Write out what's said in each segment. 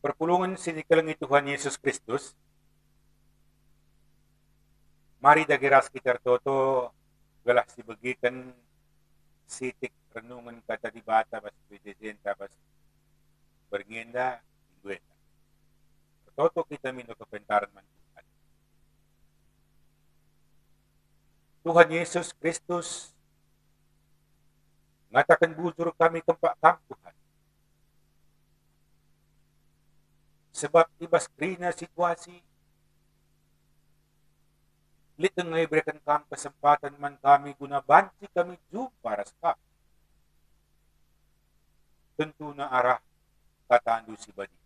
Perpulungan sinikalang Tuhan Yesus Kristus, mari dagiras kita toto galah si bagikan sitik renungan kata di bata bas presiden bas berngenda minggueta. Toto kita mino kepentaran man Tuhan. Tuhan Yesus Kristus ngatakan bujur kami kempak Tuhan. Sebab ibas krina situasi liteng ngay berikan kami kesempatan man kami guna banci kami jumpa raskap. Tentu na arah katandu si badita.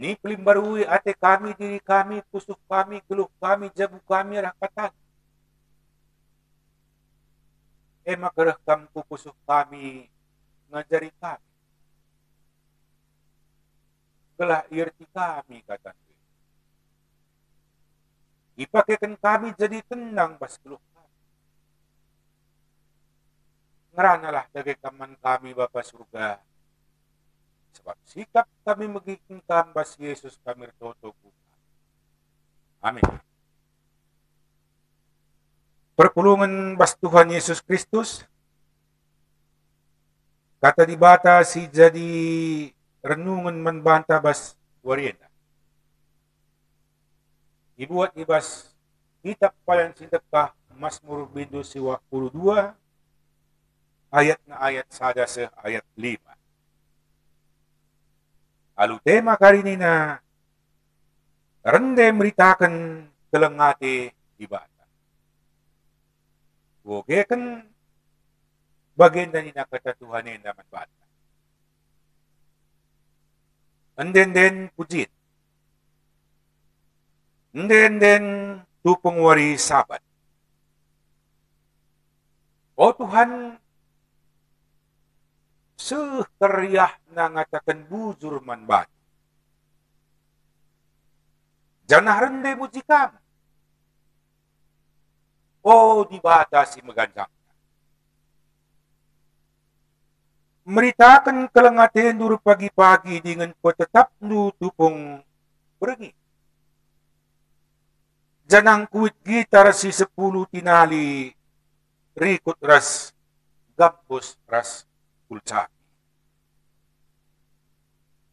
Ni pelimbarui ate kami, diri kami, pusuk kami, geluh kami, jabu kami, arah katandu. Makarah kam pusuk kami, ngajari kami. Gelah irti kami katandu. Ipakaikan kami jadi tenang bas geluh kami. Ngeranalah dagay kaman kami Bapa surga. Sebab sikap kami magiging kambas Yesus kami toto buka. Amin. Perpulungan bas Tuhan Yesus Kristus. Kata di bata si jadi renungan manbanta bas warienda. Ibuat ibas kitab palan sidekah Mazmur bidu siwa 22 ayat na ayat sada sa ayat 5. Alu tema kali ini na rende meritakan kelengate di bata. Oke kan bagian dari kata Tuhan yang dapat bata. Anden pujit. Anden tupong wari sabat. O Tuhan, sekeryah na ngatakan bujur man batu. Janah rende mujikam. O di bata si magandang. Meritakan kelengatin dulu pagi-pagi dengan petetap nu tupong pergi. Janang kuit gitar si 10 tinali rikut ras gambos ras kulcaki.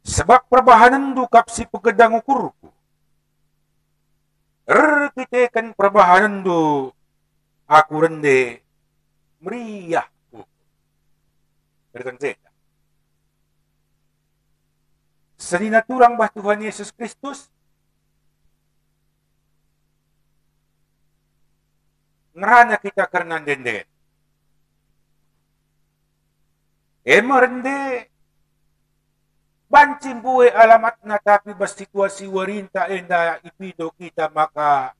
Sebab perbahanan dukap si pegedang ukurku. Kitekan perbahanan du aku rende meriah ku. Bertengzeta. Seninaturang bah Tuhan Yesus Kristus ngerana kita karena denden. Merende bancing buwe alamat na tapi bas situasi warinta enda ipido kita maka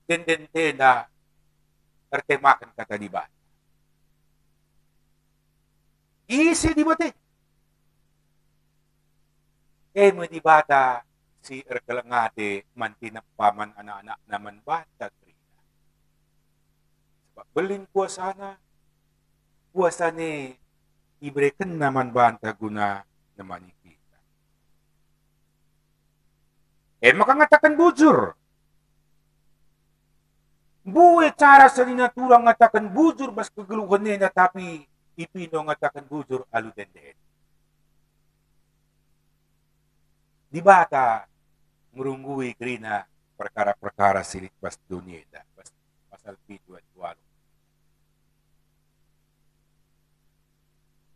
denden tenda tertemakan kata di bata. Isi di bate. Di bata si erkelengade mantinap paman anak-anak naman bata. Belin puasana, puasane iberikan naman banta guna naman kita. Maka ngatakan bujur. Buwe cara sa ninaturang ngatakan bujur bas kegeluhan nila tapi ipino ngatakan bujur aludenden. Di bata murunggui krina perkara-perkara silit bas dunia bas pasal 7 at 8.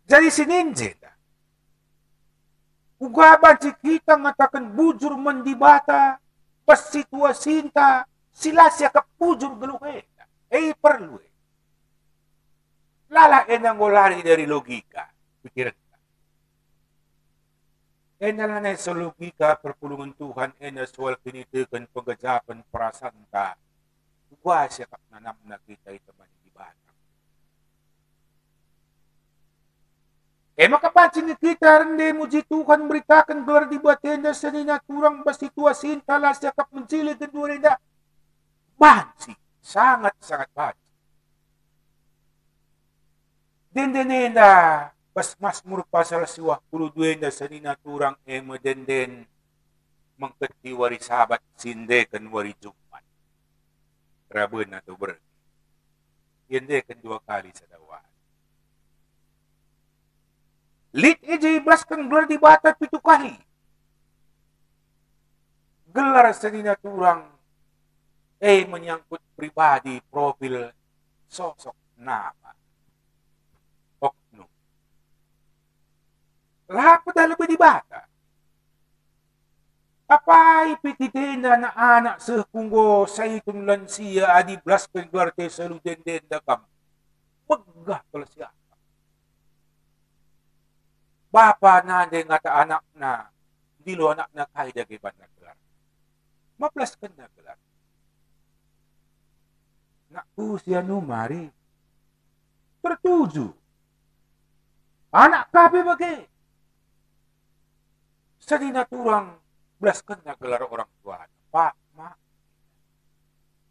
Jadi sininjeta. Ugaban si kita ngatakan bujur mendibata, pas situasinta, sila siya kapujur galuheta. Perlu. Lala enang ngolari dari logika. Pikiran ka. Enala sa logika, perpulungan Tuhan, soal kinitikan pagajapan prasanta. Uga siya kapnanam na kita ito manibata. Makapansin ni kita rende mo Tuhan beritakan gelar di batenda sa ninaturang bas situasin talas yakap mensilig dan dua renda. Bansi. Sangat-sangat bansi. Dindenenda Bas Mazmur pasal 22 na sa ninaturang emo den mengketi wari sabat sinde kan wari Jumat. Raben na to ber. Yende kan 2 kali sa dawaan. Lit EJ Blas kan gelar di bata 7 kali. Gelar sa ninaturang menyangkut pribadi, profil, sosok, nama. Oknum. Lahat pa dahil ba di bata? Apay pititenda na anak sa kunggo sa itong lansiya adi Blas kan Duarte sa ludenden da kam. Magga pala siya. Bapa na nga ta anak na dilo anak na kaya giban na gelar. Maplas kan na gelar. Naku siya numari. Tertuju. Anak kabe bagi. Sa dinaturang Blas kan na gelar orang tua. Pak, mak.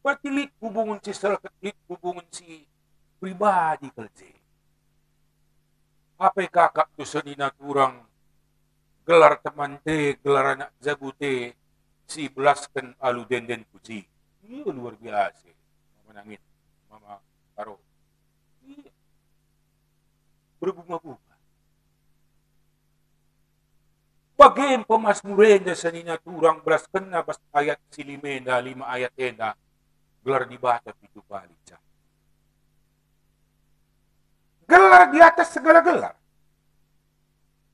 Berarti lit hubungan si selket, lit hubungan si pribadi kerja. Apa kakak tu sa dinaturang gelar teman te, gelar anak jagute, si Blas kan alu den puji. Iya luar biasa. Menangin mama karo berbunga-bunga bagian pemasmurenda sa ninaturang Blas kena bas ayat silimenda 5 ayat enda gelar di bata 7 kali gelar di atas segala gelar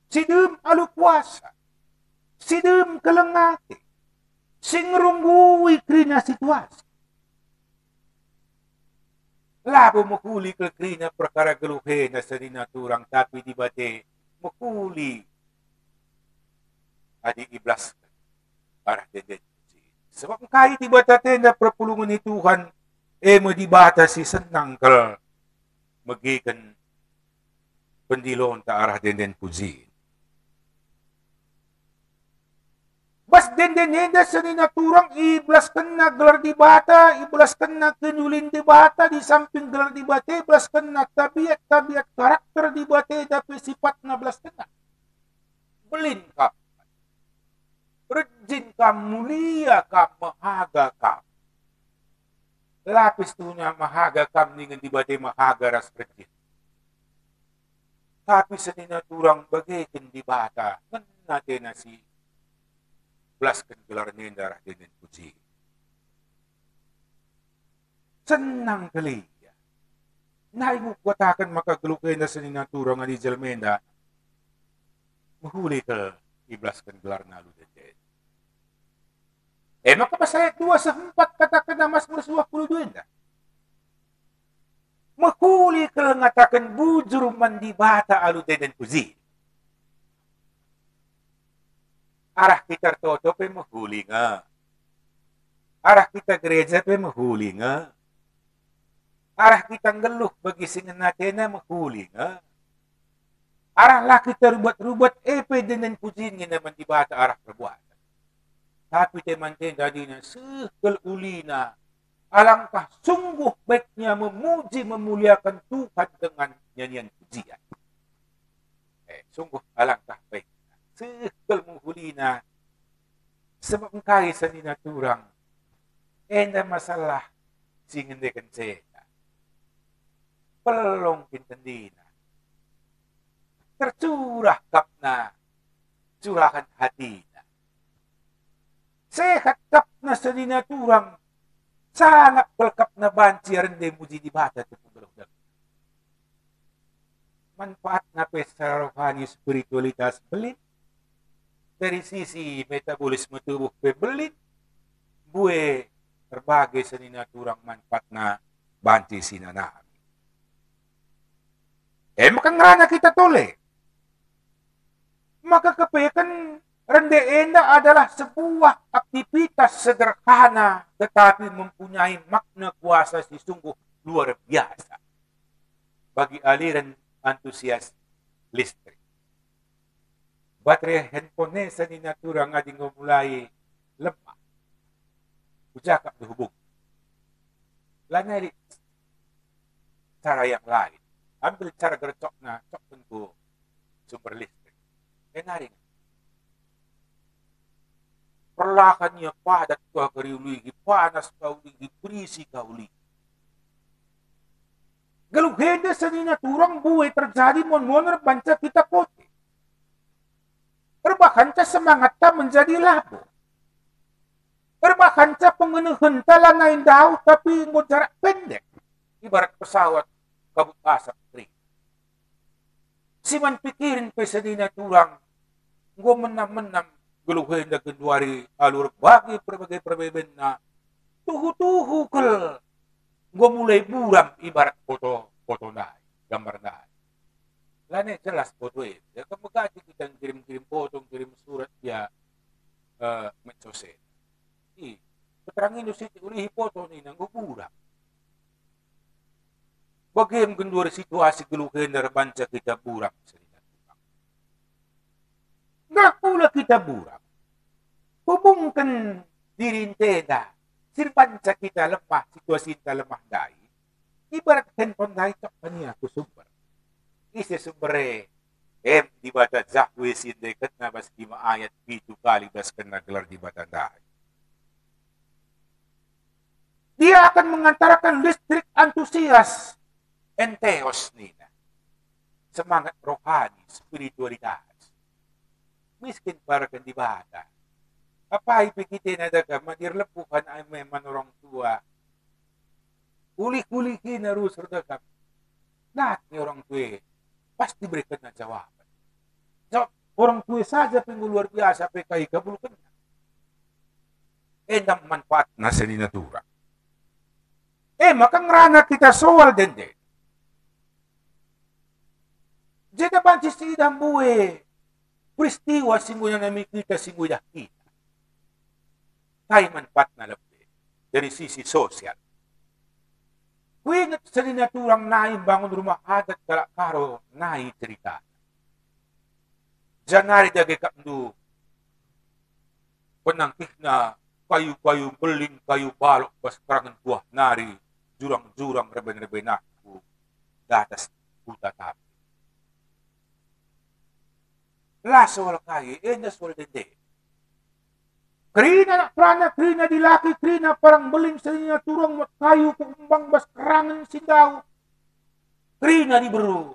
sidem alu puasa sidem kelengate singrunggui krina situasi labo mukuli kelkrina perkara geluhe na sa dinaturang tapi di bate mukuli adi iblas arah deden. Sebab kahit di bata na perpulungan ni Tuhan mo di bata si senang kal magikan pendilon ta arah deden puji. Bas den sa ninaturang iblas kan na gelar di bata, iblas kan na kenulin di bata, di samping gelar di bata, iblas kan na tabiat karakter di bata, tapi sifat na blas kan na. Belin ka. Rejin ka, mulia ka, mahaga ka. Lapis tu niya mahaga ka, ningan di bata mahaga ras rejin. Tapi sa ninaturang bagaikan di bata, kan natin na si Blas kan gelar ni darah deden puji. Senang kali. Naimukatakan makagelukay na sa ninaturang ani Jalmenda. Mahuli ka iblas kan gelar na ludeden. Makapasayat 2 sa 4 katakan na mas mersuah 22 na. Mahuli ka ngatakan bujur mandi bata alu deden puji. Arah kita toto pe mahuli nga. Arah kita gereja pe mahuli nga. Arah kita ngeluh bagi singan natin na mahuli nga. Arah lah kita rubat-rubat pe dengan pujiin nga naman di bata arah perbuatan. Tapi teman tadi na sekal ulina alangkah sungguh baiknya memuji memuliakan Tuhan dengan nyanyian pujian. Sungguh alangkah baik. Sekal menghulina sebab kali sa ninaturang enda masalah singendekan seda pelong pintendina tercurah kapna curahan hatina sehat kapna sa ninaturang sangat pelkap na banci rende muji di bata tu pagulog manfaat na pesta rohani spiritualitas belit dari sisi metabolisme tubuh pebelit, bue berbagai sa ninaturang manfaat na banti sinanami. Makangrana kita tole. Makakapayakan rendeenda adalah sebuah aktivitas sederhana tetapi mempunyai makna kuasa sesungguh luar biasa bagi aliran antusias listrik. Baterai handphone sa ninaturang ading mulai lemah. Ujakap dihubung. Lanay cara yang lain. Ambil cara gercok na, cok tentu sumber listrik. Naring. Perlahan niya padat ka kariuligi, panas ka uligi, berisi ka uligi. Galuheda sa ninaturang buhay terjadi mon-moner banca kita kote. Berbahanca semangat ta menjadi labo. Berbahanca pengenuhan talangain daw tapi mau jarak pendek. Ibarat pesawat kabut asap kering. Siman pikirin pa sa ninaturang gue menam-menam geluhin na genduari alur bagi berbagai perbedaan na tuhu-tuhu kel gue mulai buram ibarat foto naik, gambar naik. Lane jelas foto itu. Ya kemagaji kita kirim-kirim foto, kirim surat ya medsosnya. Keterangan itu sih ulihi foto ini nang buram. Bagaimana genduari situasi geluhin na banca kita buram. Nggak pula kita buram. Hubungkan diri teda. Sirpanca kita lemah, situasi kita lemah dai. Ibarat handphone dai tak paniya ku sumber. Isi sumber di bata zakwe sindekat na bas 5 ayat 7 kali bas kena gelar di bata dai. Dia akan mengantarkan listrik antusias enteos nina. Semangat rohani, spiritualitas. Miskin para kan di bata. Apa ipikitin na daga, manirlapukan ay may manurong tua. Uli-ulihin na rusor daga. Lahat ni orang tua, pasti berikan na jawaban. So, orang tua saja ping luar biasa, pekai kabulukan na. Endang manfaat na sa ninatura. Maka ngerana kita soal dende. Jadi banci sidang buwe. Peristiwa singgunya nami kita singgunya kita. Tayo manfaat na lebih dari sisi sosial. Kuingat sa ninaturang nai bangun rumah adat kalakaro nai cerita. Janari dagi kakdu penangkih na kayu-kayu beling, kayu balok, bas kerangan buah nari, jurang-jurang reben-reben aku di atas hutan tapi. Laso wala kayo, endas wala dende. Krina na prana, krina dilaki, krina parang beling sa niya turang kayu kumbang bas kerangan sindaw. Krina di beru,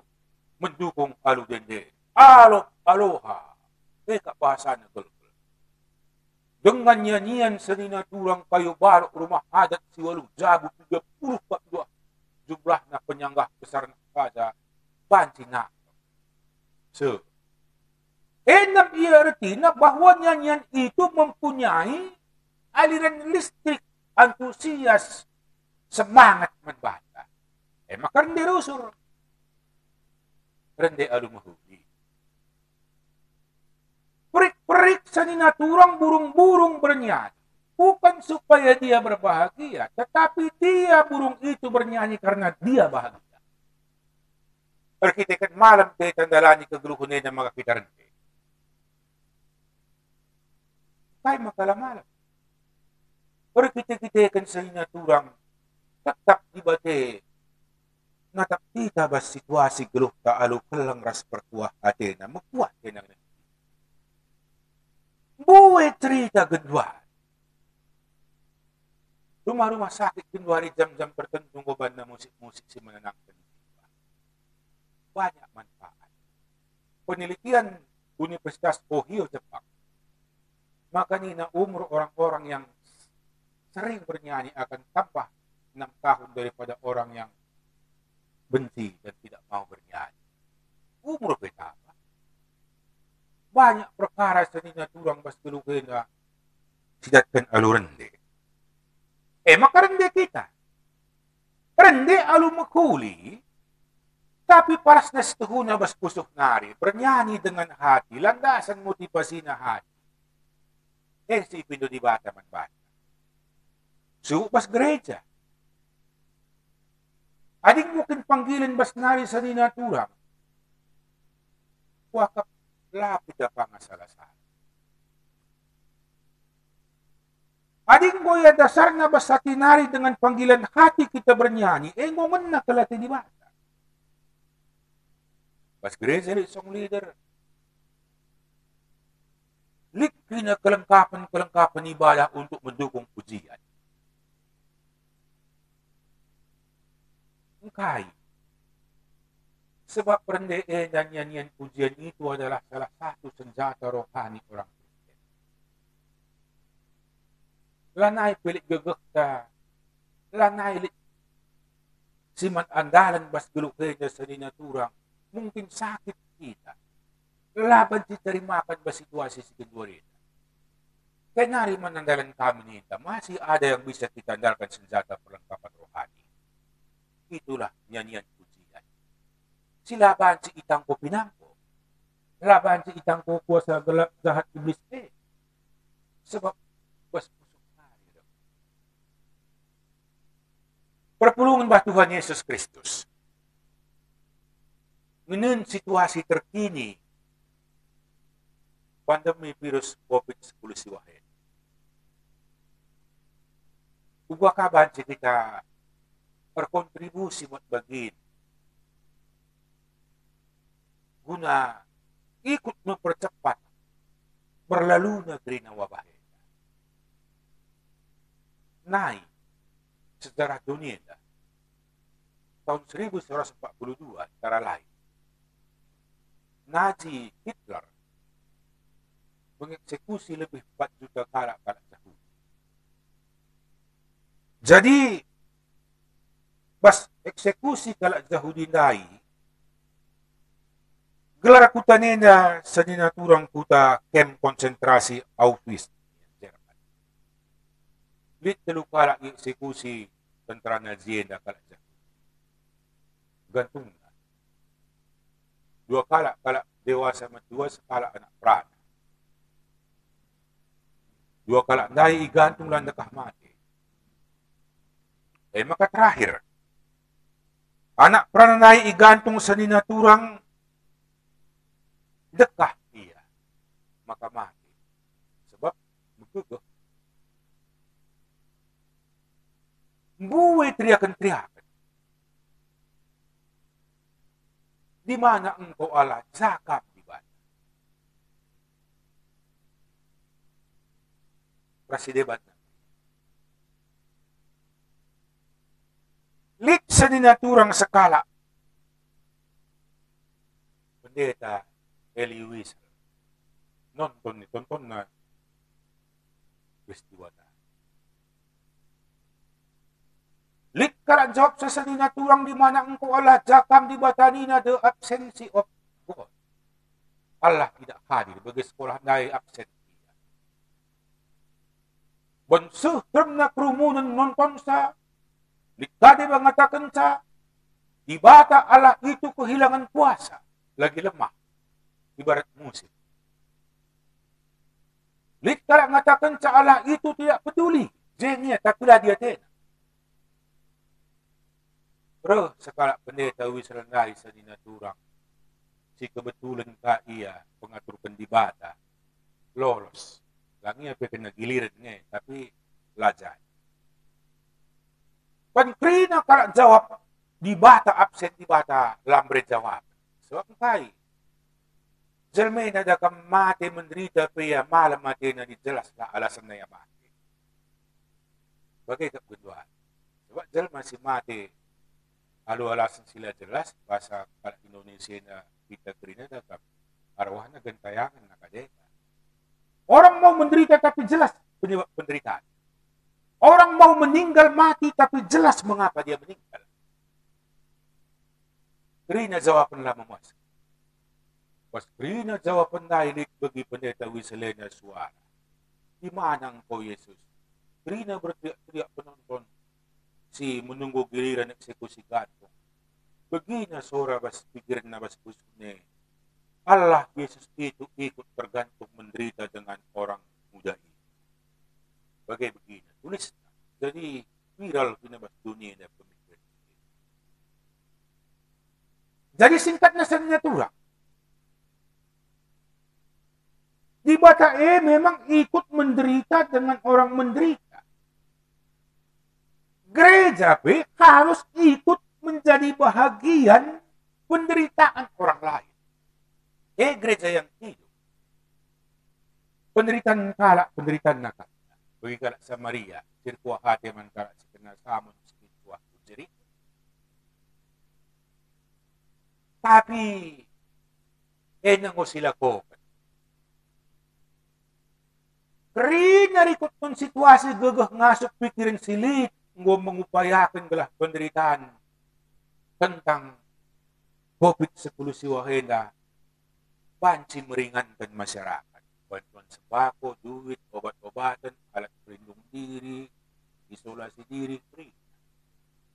mendukung alu dende. Aloha. Eka bahasa na gulgul. Dengan nyanyian sa niya turang kayu balok rumah adat si walu jago 32 jumlah na penyanggah besar na pada banci na. So, enam ia arti na bahwa nyanyian itu mempunyai aliran listrik, antusias, semangat membaca. Maka rendi rusur. Rendi alumahuli. Perik-perik sa ninaturang burung-burung bernyanyi. Bukan supaya dia berbahagia, tetapi dia burung itu bernyanyi karena dia bahagia. Arkitekan malam kaya tandalani kagulukunin ng mga kitarante. Kaya makalamalam. Pero kita-kitakan sa inaturang tatap dibate natapita ba situasi geluh ta alu kelang ras pertuah ate na magkuat din ang buwe cerita gedwa. Rumah-rumah sakit gedwari jam-jam tertentu ngoban na musik-musik si menenang pendidikan. Banyak manfaat. Penelitian Universitas Ohio Jepang. Makanya umur orang-orang yang sering bernyanyi akan tambah 6 tahun daripada orang yang benci dan tidak mau bernyanyi. Umur betapa. Banyak perkara seninya turang bas keluhin na sidatkan alu rende. Maka rende kita. Rende alu makuli, tapi paras na setuhuna bas pusok nari, bernyanyi dengan hati, landasan motivasi na hati. Si Pindo di bata man bata. Suuk bas gereja. Ading mungkin panggilan bas nari sa ninaturang. Wakap lapit na pangasalasal. Ading boya dasar na bas sa tinari dengan panggilan hati kita bernyanyi. Ngungan na kalati di bata. Bas gereja isang leader. Lihat kelengkapan ibadah untuk mendukung pujian. Engkai. Sebab perendaan dan nyanyian pujian itu adalah salah satu senjata rohani orang Kristen. Lanai pelik gegek ta, lanai siman andalan bas geluk keja sanina turang, mungkin sakit kita. Laban diterimakan ba situasi si kedua kita. Kaya nariman andalan kami nita, masih ada yang bisa kita andalkan senjata perlengkapan rohani. Itulah nyanyian pujian. Silaban si itang ko pinangko. Laban si itang ko kuasa gelap jahat iblis Sebab bas pusok hari. Perpulungan ba Tuhan Yesus Kristus. Menun situasi terkini pandemi virus COVID-19 siwahin. Ugwa kaban si kita berkontribusi buat bagin guna ikut mempercepat berlalu negeri na wabah ita. Naik sejarah dunia ita, tahun 1942 antara lain Nazi Hitler mengeksekusi lebih 4 juta kalak-kalak Yahudi. Jadi bas eksekusi kalak Yahudi nai gelar kutanena sa dinaturang kuta kem konsentrasi Auschwitz, Jerman. Lit telu kalak eksekusi tentara Nazi na kalak Yahudi. Gantung na. 2 kalak dewasa matua, sekalak anak perana. 2 kalak nai igantung lang nakahmati. Maka terakhir, anak prananay igantung sa ninaturang dekah iya, maka mati. Sebab magugah. Buhay teriakan-teriakan. Di mana engkau ala zakap di bata. Prasidebat na. Lit sa dinaturang sakala. Pendeta Elie Wiesel. Tonton na peristiwa na. Lit karajok sa dinaturang di mana engkau Allah jakam di batanina the absence of God. Allah tidak hadir bagi sekolah na absent. Bonsuh term na kerumunan nonton sa Likadi mengatakan sa di bata Allah itu kehilangan puasa, lagi lemah, ibarat musim. Likadi mengatakan sa Allah itu tidak peduli, jengnya takulah dia tena. Pero sekala pendeta wisranai sa dinaturang, si kebetulan ka iya pengaturkan di bata, lolos. Langnya kena giliran nga, tapi lajay. Pankrina kalak jawab di bata absent di bata lambre jawab. So ang kay Jalmay na da kam mati menderita pria malam mati na dijelas na alasan na ya mati. Bagai kebutuhan. Sebab Jalmay si mati alu alasan sila jelas bahasa kalak Indonesia na kita kerina da kam arwah na gentayangan na kadeka. Orang mau menderita tapi jelas penyebab penderitaan. Orang mau meninggal mati tapi jelas mengapa dia meninggal. Kerina jawapan lah memuaskan. Pas kerina jawapan dailik bagi pendeta Wiselena suara. Di mana engkau Yesus? Kerina berteriak-teriak penonton. Si menunggu giliran eksekusi gantung. Begina suara bas pikiran na bas pusune. Allah Yesus itu ikut tergantung menderita dengan orang muda ini. Bagai begini, tulis. Jadi viral pinabas dunia na pemikiran. Jadi singkat na sa naturang. Di bata memang ikut menderita dengan orang menderita. Gereja harus ikut menjadi bahagian penderitaan orang lain. Gereja yang hidup. penderitaan kala, penderitaan nakal. Bagi kala sa Maria, sirkuah hati man kala sa kinasamon sirkuah kujeri. Tapi, nang sila ko. Kari narikot ng situasi gagah ngasok pikirin silit ng mangupayakan galah penderitaan tentang COVID-19 wahena banci meringankan masyarakat. Bantuan sembako, duit, obat-obatan, alat pelindung diri, isolasi diri, free.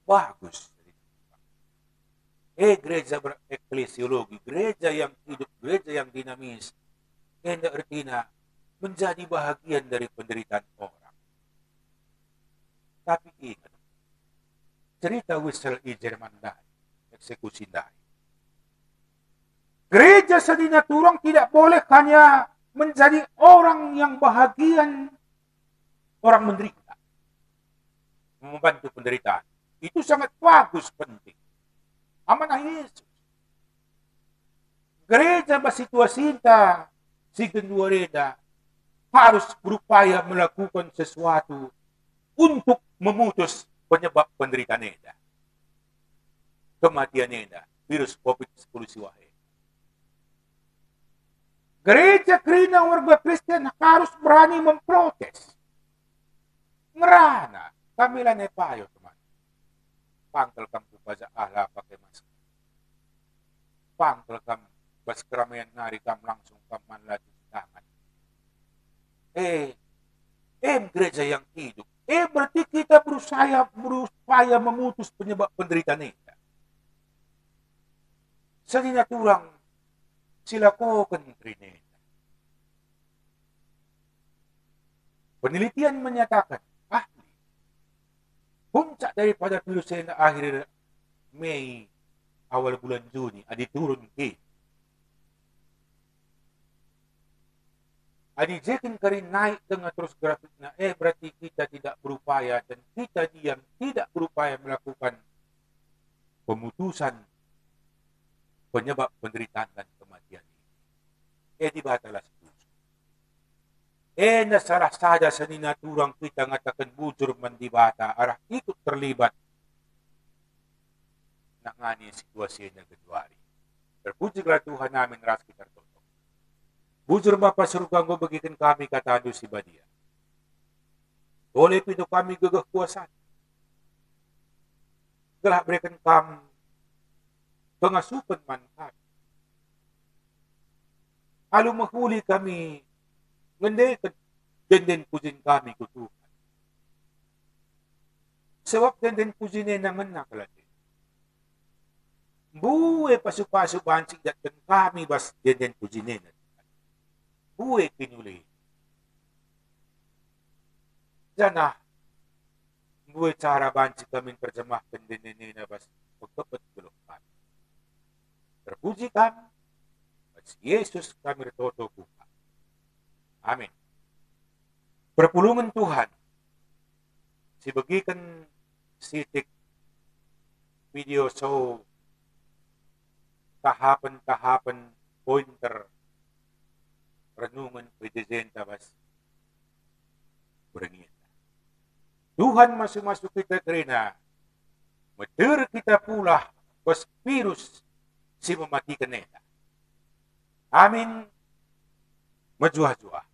Bagus. Gereja bereklesiologi, gereja yang hidup, gereja yang dinamis, artinya menjadi bahagian dari penderitaan orang. Tapi ingat, cerita Wissel I. Jerman dahil, eksekusi dahil. Gereja sa dinaturang tidak boleh hanya menjadi orang yang bahagian, orang menderita. Membantu penderitaan. Itu sangat bagus, penting. Amanah Yesus. Gereja basituasinta si Genduareda harus berupaya melakukan sesuatu untuk memutus penyebab penderitaan Eda. Kematian Eda, virus COVID-19 siwahe. Gereja Krina warga Kristen harus berani memprotes. Ngerana, kami lah nepayo teman. Pangkel kam pupaza ahla pakai masker. Pangkel kam bas keramaian nari kam langsung kam manlaju tangan. Gereja yang hidup. Berarti kita berupaya memutus penyebab penderitaan kita. Sa dinaturang sila ko kentrine. Penelitian menyatakan puncak daripada virus na akhir Mei awal bulan Juni adi turun ke. Adi jekin karin naik dengan terus grafik na berarti kita tidak berupaya dan kita diam tidak berupaya melakukan pemutusan penyebab penderitaan dan kematian ini. Di batalas puso. Nasalah saja sa ninaturang kita ngatakan bujur mandibata arah ikut terlibat na ngani situasi na Februari. Terpuji kelah Tuhan namin ras kita tertutup. Bujur Bapa surga ngo bagikan kami katado si Badia. Boleh pino kami gagah kuasan. Galah berikan kami pengasupan man kami. Alu mahuli kami ngende denden pujin kami kutukan. Sebab denden pujine nangan nakalati. Buwe pasu-pasu bansik datan kami bas denden pujine na. Buwe kinuli. Jana, buwe cara bansik kami terjemahkan denden na bas pagkapat gulok kami. Terpuji kami. Bas Yesus kami retoto buka. Amin. Perpulungan Tuhan, si bagikan sitik video show tahapan-tahapan pointer renungan presenta bas berangin. Tuhan masuk-masuk kita kerana mater kita pula bas virus si mematikan neta. Amin. Majua-jua.